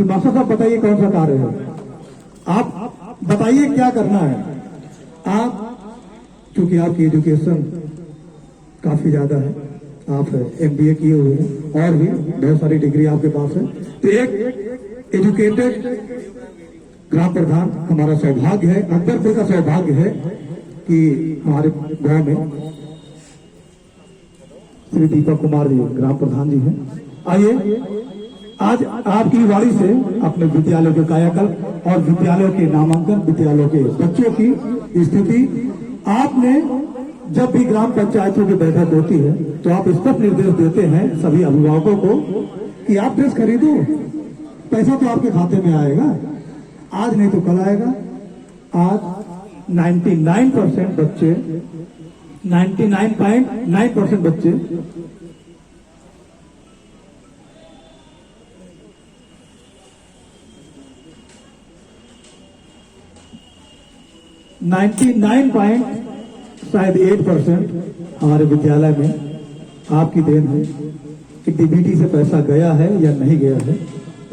कि मास्टर साहब बताइए कौन सा कार्य है, आप बताइए क्या करना है। आप क्योंकि आपकी एजुकेशन काफी ज्यादा है, आप एमबीए किए हुए हैं और भी बहुत सारी डिग्री आपके पास है, तो एक एजुकेटेड ग्राम प्रधान हमारा सौभाग्य है, अकबरपुर का सौभाग्य है कि हमारे गांव में श्री दीपक कुमार जी ग्राम प्रधान जी हैं। आइए आज आपकी वाणी से अपने विद्यालय के कायाकल्प और विद्यालयों के नामांकन, विद्यालयों के बच्चों की स्थिति, आपने जब भी ग्राम पंचायतों की बैठक होती है तो आप स्पष्ट निर्देश देते हैं सभी अभिभावकों को कि आप ड्रेस खरीदो, पैसा तो आपके खाते में आएगा, आज नहीं तो कल आएगा। आज 99% बच्चे 99.9% बच्चे 99.8% हमारे विद्यालय में आपकी देन है कि डीबीटी से पैसा गया है या नहीं गया है।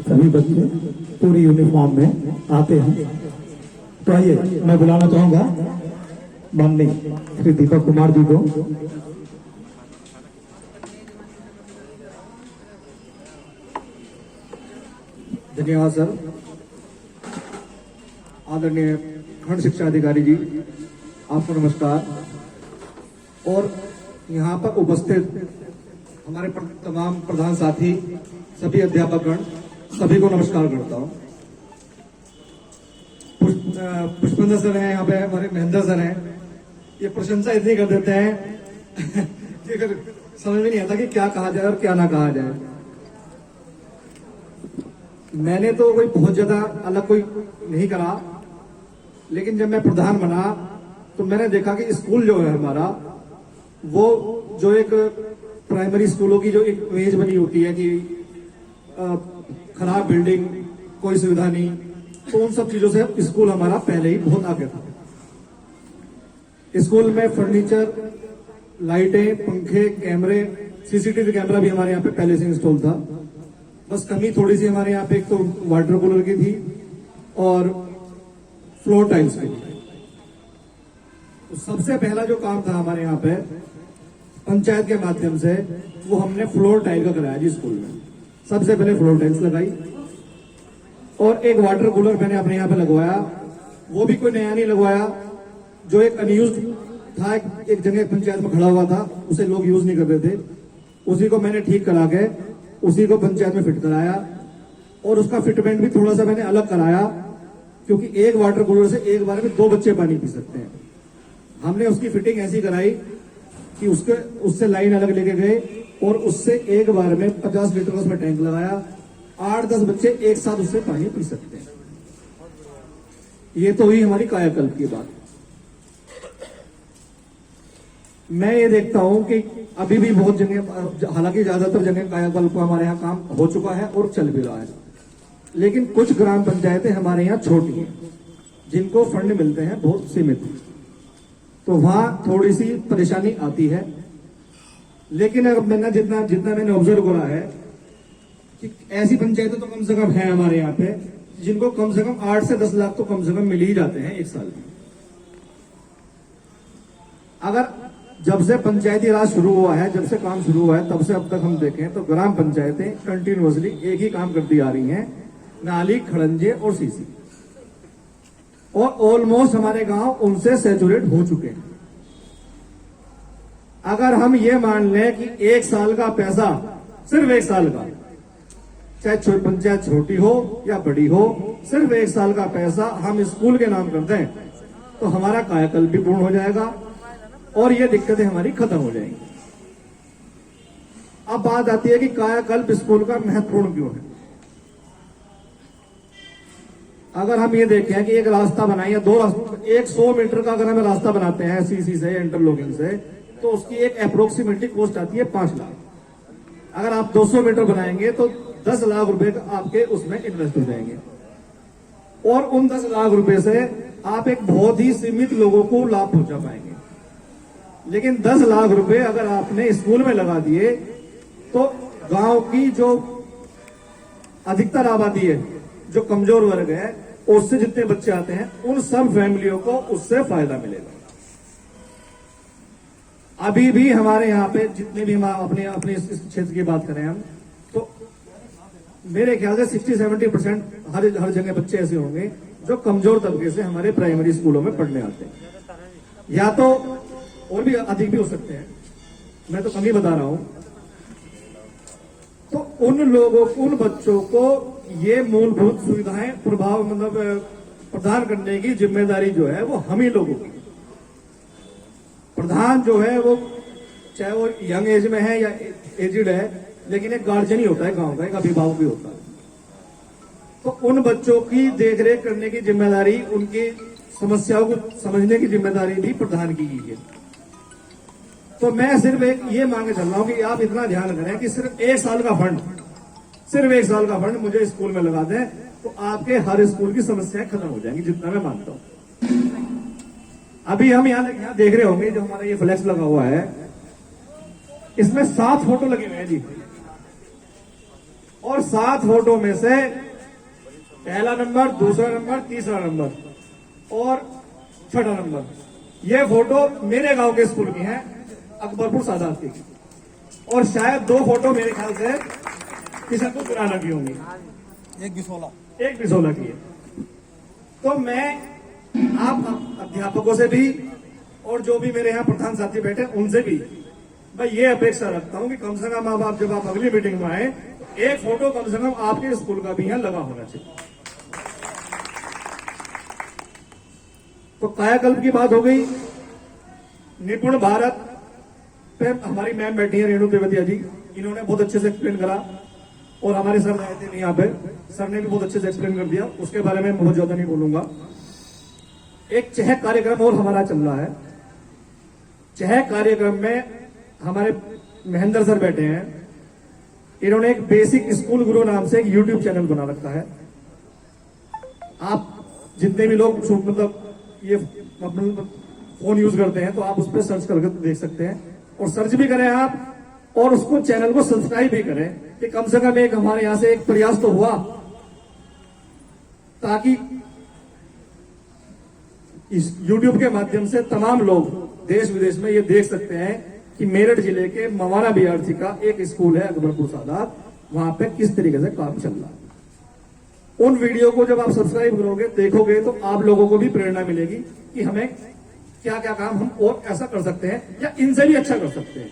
सभी बच्चे पूरी यूनिफॉर्म में आते हैं। तो आइए मैं बुलाना चाहूंगा माननीय श्री दीपक कुमार जी को। धन्यवाद सर। आदरणीय खंड शिक्षा अधिकारी जी, आपको नमस्कार। और यहाँ पर उपस्थित हमारे तमाम प्रधान साथी, सभी अध्यापकगण, सभी को नमस्कार करता हूँ। पुष्पेंद्र सर हैं यहाँ पे, हमारे महेंद्र सर हैं, ये प्रशंसा इतनी कर देते हैं कि अगर समझ में नहीं आता कि क्या कहा जाए और क्या ना कहा जाए। मैंने तो कोई बहुत ज्यादा अलग कोई नहीं करा, लेकिन जब मैं प्रधान बना तो मैंने देखा कि स्कूल जो है हमारा, वो जो एक प्राइमरी स्कूलों की जो एक इमेज बनी होती है कि खराब बिल्डिंग, कोई सुविधा नहीं, तो उन सब चीजों से स्कूल हमारा पहले ही बहुत आगे था। स्कूल में फर्नीचर, लाइटें, पंखे, कैमरे, सीसीटीवी कैमरा भी हमारे यहाँ पे पहले से इंस्टॉल था। बस कमी थोड़ी सी हमारे यहाँ पे एक तो वाटर कूलर की थी और फ्लोर टाइल्स की। तो सबसे पहला जो काम था हमारे यहाँ पे पंचायत के माध्यम से, वो हमने फ्लोर टाइल का कराया जी स्कूल में। सबसे पहले फ्लोर टाइल्स लगाई और एक वाटर कूलर मैंने अपने यहाँ पे लगवाया। वो भी कोई नया नहीं लगवाया, जो एक अनयूज्ड था, एक जगह पंचायत में खड़ा हुआ था, उसे लोग यूज नहीं करते थे, उसी को मैंने ठीक करा के उसी को पंचायत में फिट कराया। और उसका फिटमेंट भी थोड़ा सा मैंने अलग कराया, क्योंकि एक वाटर कूलर से एक बार में 2 बच्चे पानी पी सकते हैं। हमने उसकी फिटिंग ऐसी कराई कि उससे लाइन अलग लेके गए और उससे एक बार में 50 लीटर का उसमें टैंक लगाया। 8-10 बच्चे एक साथ उससे पानी पी सकते हैं। ये तो हुई हमारी कायाकल्प की बात। मैं ये देखता हूं कि अभी भी बहुत जगह, हालांकि ज्यादातर जगह कायाकल्प का हमारे यहाँ काम हो चुका है और चल भी रहा है, लेकिन कुछ ग्राम पंचायतें हमारे यहाँ छोटी हैं, जिनको फंड मिलते हैं बहुत सीमित, तो वहां थोड़ी सी परेशानी आती है। लेकिन अगर मैंने जितना मैंने ऑब्जर्व करा है कि ऐसी पंचायतें तो कम से कम है हमारे यहाँ पे, जिनको कम से कम 8 से 10 लाख तो कम से कम मिल ही जाते हैं एक साल में। अगर जब से पंचायती राज शुरू हुआ है, जब से काम शुरू हुआ है, तब से अब तक हम देखें तो ग्राम पंचायतें कंटिन्यूअसली एक ही काम करती आ रही हैं, नाली, खड़ंजे और सीसी। और ऑलमोस्ट हमारे गांव उनसे सैचुरेट हो चुके हैं। अगर हम ये मान लें कि 1 साल का पैसा, सिर्फ 1 साल का, चाहे पंचायत छोटी हो या बड़ी हो, सिर्फ 1 साल का पैसा हम स्कूल के नाम कर दें तो हमारा कायाकल्प भी पूर्ण हो जाएगा और ये दिक्कतें हमारी खत्म हो जाएंगी। अब बात आती है कि कायाकल्प स्कूल का महत्वपूर्ण क्यों है। अगर हम ये देखें कि एक रास्ता बनाए या 2 रास्ते, 100 मीटर का अगर हम रास्ता बनाते हैं सीसी से, इंटरलॉकिंग से, तो उसकी एक अप्रोक्सीमेटली कॉस्ट आती है 5 लाख। अगर आप 200 मीटर बनाएंगे तो 10 लाख रुपए आपके उसमें इन्वेस्ट हो जाएंगे और उन 10 लाख रुपए से आप एक बहुत ही सीमित लोगों को लाभ पहुंचा पाएंगे। लेकिन 10 लाख रुपए अगर आपने स्कूल में लगा दिए तो गांव की जो अधिकतर आबादी है जो कमजोर वर्ग है उससे जितने बच्चे आते हैं उन सब फैमिलियों को उससे फायदा मिलेगा। अभी भी हमारे यहाँ पे जितने भी हम अपने अपने इस क्षेत्र की बात करें हम, तो मेरे ख्याल से 60-70% हर जगह बच्चे ऐसे होंगे जो कमजोर तबके से हमारे प्राइमरी स्कूलों में पढ़ने आते हैं, या तो और भी अधिक भी हो सकते हैं, मैं तो कम ही बता रहा हूं। तो उन लोगों उन बच्चों को ये मूलभूत सुविधाएं प्रदान करने की जिम्मेदारी जो है वो हम ही लोगों की। प्रधान जो है वो चाहे वो यंग एज में है या एजिड है, लेकिन एक गार्जियन ही होता है गांव का, एक अभिभावक भी होता है। तो उन बच्चों की देखरेख करने की जिम्मेदारी, उनकी समस्याओं को समझने की जिम्मेदारी भी प्रधान की गई है। तो मैं सिर्फ एक ये मांगे चल रहा हूं कि आप इतना ध्यान करें कि सिर्फ 1 साल का फंड मुझे स्कूल में लगा दें, तो आपके हर स्कूल की समस्याएं खत्म हो जाएंगी, जितना मैं मानता हूं। अभी हम यहाँ देख रहे होंगे जो हमारा ये फ्लैक्स लगा हुआ है, इसमें 7 फोटो लगे हुए हैं जी, और 7 फोटो में से पहला नंबर, दूसरा नंबर, तीसरा नंबर और छठा नंबर, ये फोटो मेरे गांव के स्कूल की हैं, अकबरपुर सादात की, और शायद 2 फोटो मेरे ख्याल से किशनपुर पुराना की होंगी, एक बिसोला की है। तो मैं आप अध्यापकों से भी और जो भी मेरे यहाँ प्रधान साथी बैठे उनसे भी मैं ये अपेक्षा रखता हूं कि कम से कम आप जब आप अगली मीटिंग में आए, एक फोटो कम से कम आपके स्कूल का भी यहाँ लगा होना चाहिए। तो कायाकल्प की बात हो गई। निपुण भारत पे हमारी मैम बैठी है रेणु तेवतिया जी, इन्होंने बहुत अच्छे से एक्सप्लेन करा, और हमारे सर आए थे नहीं यहाँ पे, सर ने भी बहुत अच्छे से एक्सप्लेन कर दिया, उसके बारे में बहुत ज्यादा नहीं बोलूंगा। एक चहक कार्यक्रम और हमारा चल रहा है। चहक कार्यक्रम में हमारे महेंद्र सर बैठे हैं, इन्होंने एक बेसिक स्कूल गुरु नाम से एक यूट्यूब चैनल बना रखा है। आप जितने भी लोग ये फोन यूज करते हैं तो आप उस पर सर्च करके देख सकते हैं, और सर्च भी करें आप, और उसको चैनल को सब्सक्राइब भी करें कि कम से कम एक हमारे यहां से एक प्रयास तो हुआ, ताकि इस YouTube के माध्यम से तमाम लोग देश विदेश में ये देख सकते हैं कि मेरठ जिले के मवाना बीआरसी का एक स्कूल है अकबरपुर सादात, वहां पे किस तरीके से काम चल रहा है। उन वीडियो को जब आप सब्सक्राइब करोगे, देखोगे, तो आप लोगों को भी प्रेरणा मिलेगी कि हमें क्या क्या काम हम और ऐसा कर सकते हैं या इनसे भी अच्छा कर सकते हैं।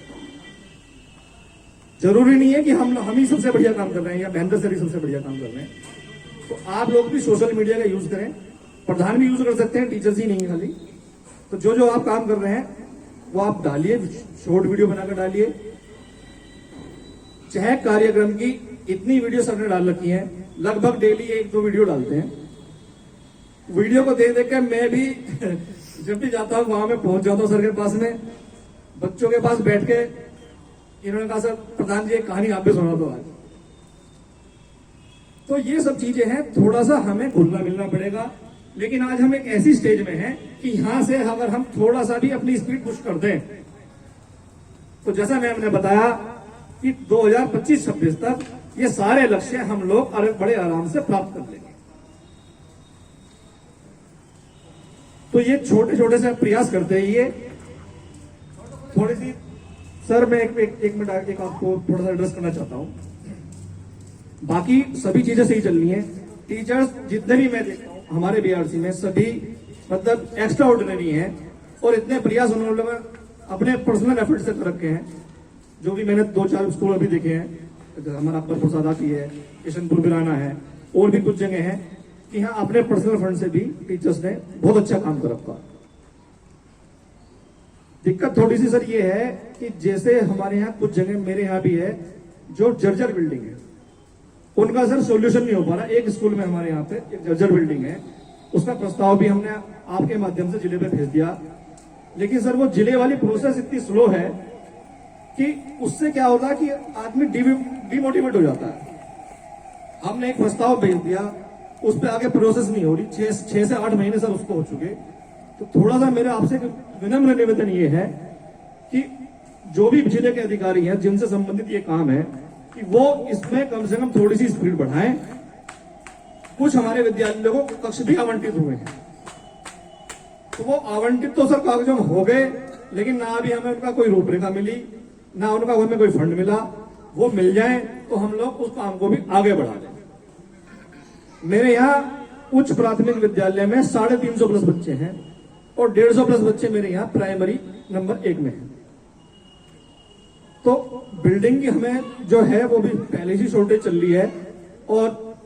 जरूरी नहीं है कि हम ही सबसे बढ़िया काम कर रहे हैं या महेंद्र सर ही सबसे बढ़िया काम कर रहे हैं। तो आप लोग भी सोशल मीडिया का यूज करें, प्रधान भी यूज कर सकते हैं, टीचर्स ही नहीं खाली। तो जो जो आप काम कर रहे हैं वो आप डालिए, शॉर्ट वीडियो बनाकर डालिए। चहक कार्यक्रम की इतनी वीडियो सर ने डाल रखी है, लगभग डेली 1-2 वीडियो डालते हैं। वीडियो को देख देख कर मैं भी जब भी जाता हूं वहां में पहुंच जाता हूं सर के पास में, बच्चों के पास बैठ के इन्होंने कहा सर प्रधान जी एक कहानी आप भी सुना दो आज। तो ये सब चीजें हैं, थोड़ा सा हमें घुलना मिलना पड़ेगा। लेकिन आज हम एक ऐसी स्टेज में हैं कि यहां से अगर हम थोड़ा सा भी अपनी स्पीड पुश कर दें, तो जैसा मैम ने बताया कि 2025-26 तक ये सारे लक्ष्य हम लोग बड़े आराम से प्राप्त कर लेंगे। तो ये छोटे छोटे से प्रयास करते हैं। ये थोड़ी सी सर मैं एक मिनट एक आपको थोड़ा सा एड्रेस करना चाहता हूं। बाकी सभी चीजें सही चल रही हैं। टीचर्स जितने भी मैं देखता हूं हमारे बीआरसी में सभी मतलब एक्स्ट्रा ऑर्डिनरी हैं, और इतने प्रयास उन्होंने अपने पर्सनल एफर्ट से कर रखे हैं। जो भी मैंने 2-4 स्कूल अभी देखे हैं, हमारा अकबरपुर सादात ही है, किशनपुर बिराना है, और भी कुछ जगह हैं कि यहाँ अपने पर्सनल फंड से भी टीचर्स ने बहुत अच्छा काम कर रखा। दिक्कत थोड़ी सी सर ये है कि जैसे हमारे यहाँ कुछ जगह, मेरे यहाँ भी है, जो जर्जर बिल्डिंग है, उनका सर सोल्यूशन नहीं हो पा रहा। एक स्कूल में हमारे यहाँ पे एक जर्जर बिल्डिंग है, उसका प्रस्ताव भी हमने आपके माध्यम से जिले पे भेज दिया, लेकिन सर वो जिले वाली प्रोसेस इतनी स्लो है कि उससे क्या होता है कि आदमी डिमोटिवेट हो जाता है। हमने एक प्रस्ताव भेज दिया, उस पर आगे प्रोसेस नहीं हो रही, 6 से 8 महीने सर उसको हो चुके। तो थोड़ा सा मेरा आपसे विनम्र निवेदन ये है कि जो भी जिले के अधिकारी हैं जिनसे संबंधित ये काम है, कि वो इसमें कम से कम थोड़ी सी स्पीड बढ़ाएं, कुछ हमारे विद्यालयों को कक्ष भी आवंटित हुए हैं। तो वो आवंटित तो सर कागजों में हो गए, लेकिन ना अभी हमें उनका कोई रूपरेखा मिली, ना उनका हमें कोई फंड मिला। वो मिल जाए तो हम लोग उस काम को भी आगे बढ़ा दें। मेरे यहाँ उच्च प्राथमिक विद्यालय में 350 प्लस बच्चे हैं और 150 प्लस बच्चे मेरे यहाँ प्राइमरी नंबर 1 में हैं। तो बिल्डिंग की हमें जो है वो भी पहले से शॉर्टेज चल रही है, और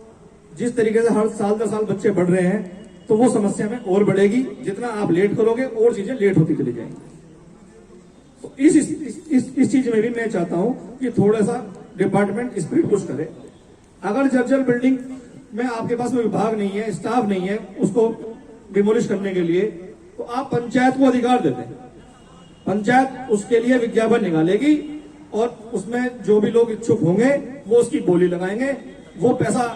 जिस तरीके से हर साल 10 साल बच्चे बढ़ रहे हैं तो वो समस्या में और बढ़ेगी। जितना आप लेट करोगे और चीजें लेट होती चली जाएंगी। तो इस चीज में भी मैं चाहता हूं कि थोड़ा सा डिपार्टमेंट स्पीड पुश करे। अगर जर्जर बिल्डिंग में आपके पास में विभाग नहीं है, स्टाफ नहीं है उसको डिमोलिश करने के लिए, तो आप पंचायत को अधिकार देते हैं। पंचायत उसके लिए विज्ञापन निकालेगी और उसमें जो भी लोग इच्छुक होंगे वो उसकी बोली लगाएंगे। वो पैसा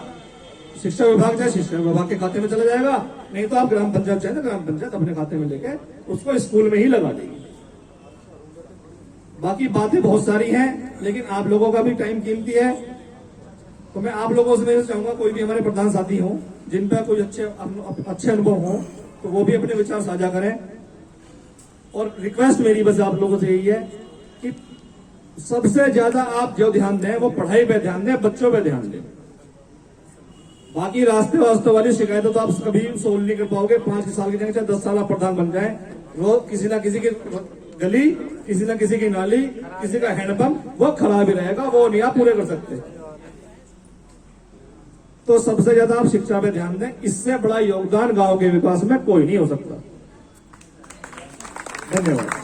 शिक्षा विभाग चाहे शिक्षा विभाग के खाते में चला जाएगा, नहीं तो आप ग्राम पंचायत चाहे तो ग्राम पंचायत अपने खाते में लेके उसको स्कूल में ही लगा देगी। बाकी बातें बहुत सारी हैं, लेकिन आप लोगों का भी टाइम कीमती है। तो मैं आप लोगों से चाहूंगा, कोई भी हमारे प्रधान साथी हो जिन पर कोई अच्छे अनुभव हो तो वो भी अपने विचार साझा करें। और रिक्वेस्ट मेरी बस आप लोगों से यही है कि सबसे ज्यादा आप जो ध्यान दें वो पढ़ाई पे ध्यान दें, बच्चों पे ध्यान दें। बाकी रास्ते वास्ते वाली शिकायतें तो आप कभी सोल्व नहीं कर पाओगे। 5 साल की जगह चाहे 10 साल आप प्रधान बन जाए, वो किसी ना किसी की गली, किसी ना किसी की नाली, किसी का हैंडपंप वो खराब ही रहेगा, वो नहीं आप पूरे कर सकते। तो सबसे ज्यादा आप शिक्षा पे ध्यान दें। इससे बड़ा योगदान गांव के विकास में कोई नहीं हो सकता। धन्यवाद।